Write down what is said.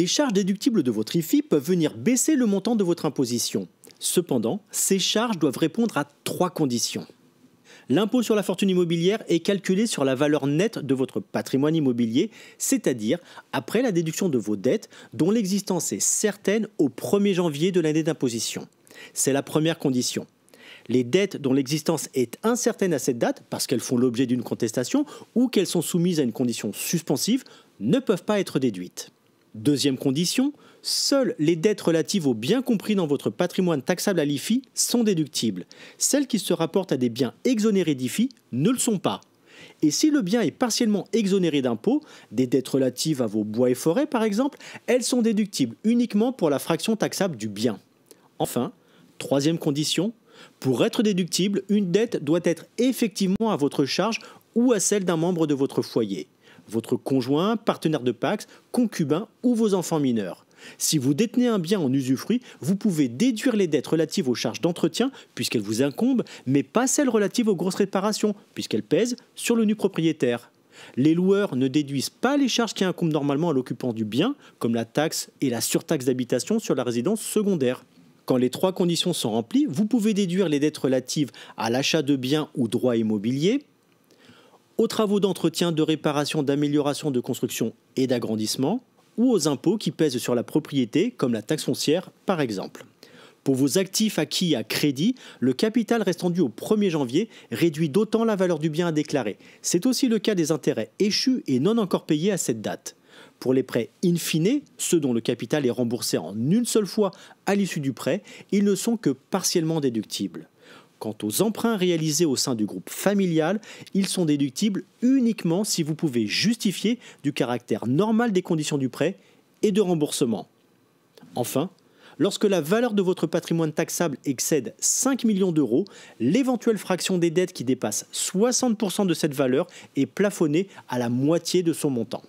Les charges déductibles de votre IFI peuvent venir baisser le montant de votre imposition. Cependant, ces charges doivent répondre à 3 conditions. L'impôt sur la fortune immobilière est calculé sur la valeur nette de votre patrimoine immobilier, c'est-à-dire après la déduction de vos dettes dont l'existence est certaine au 1er janvier de l'année d'imposition. C'est la première condition. Les dettes dont l'existence est incertaine à cette date, parce qu'elles font l'objet d'une contestation ou qu'elles sont soumises à une condition suspensive, ne peuvent pas être déduites. Deuxième condition, seules les dettes relatives aux biens compris dans votre patrimoine taxable à l'IFI sont déductibles. Celles qui se rapportent à des biens exonérés d'IFI ne le sont pas. Et si le bien est partiellement exonéré d'impôts, des dettes relatives à vos bois et forêts par exemple, elles sont déductibles uniquement pour la fraction taxable du bien. Enfin, troisième condition, pour être déductible, une dette doit être effectivement à votre charge ou à celle d'un membre de votre foyer. Votre conjoint, partenaire de Pacs, concubin ou vos enfants mineurs. Si vous détenez un bien en usufruit, vous pouvez déduire les dettes relatives aux charges d'entretien, puisqu'elles vous incombent, mais pas celles relatives aux grosses réparations, puisqu'elles pèsent sur le nu propriétaire. Les loueurs ne déduisent pas les charges qui incombent normalement à l'occupant du bien, comme la taxe et la surtaxe d'habitation sur la résidence secondaire. Quand les 3 conditions sont remplies, vous pouvez déduire les dettes relatives à l'achat de biens ou droits immobiliers, aux travaux d'entretien, de réparation, d'amélioration, de construction et d'agrandissement, ou aux impôts qui pèsent sur la propriété, comme la taxe foncière par exemple. Pour vos actifs acquis à crédit, le capital restant dû au 1er janvier réduit d'autant la valeur du bien à déclarer. C'est aussi le cas des intérêts échus et non encore payés à cette date. Pour les prêts in fine, ceux dont le capital est remboursé en une seule fois à l'issue du prêt, ils ne sont que partiellement déductibles. Quant aux emprunts réalisés au sein du groupe familial, ils sont déductibles uniquement si vous pouvez justifier du caractère normal des conditions du prêt et de remboursement. Enfin, lorsque la valeur de votre patrimoine taxable excède 5 millions d'euros, l'éventuelle fraction des dettes qui dépasse 60% de cette valeur est plafonnée à la moitié de son montant.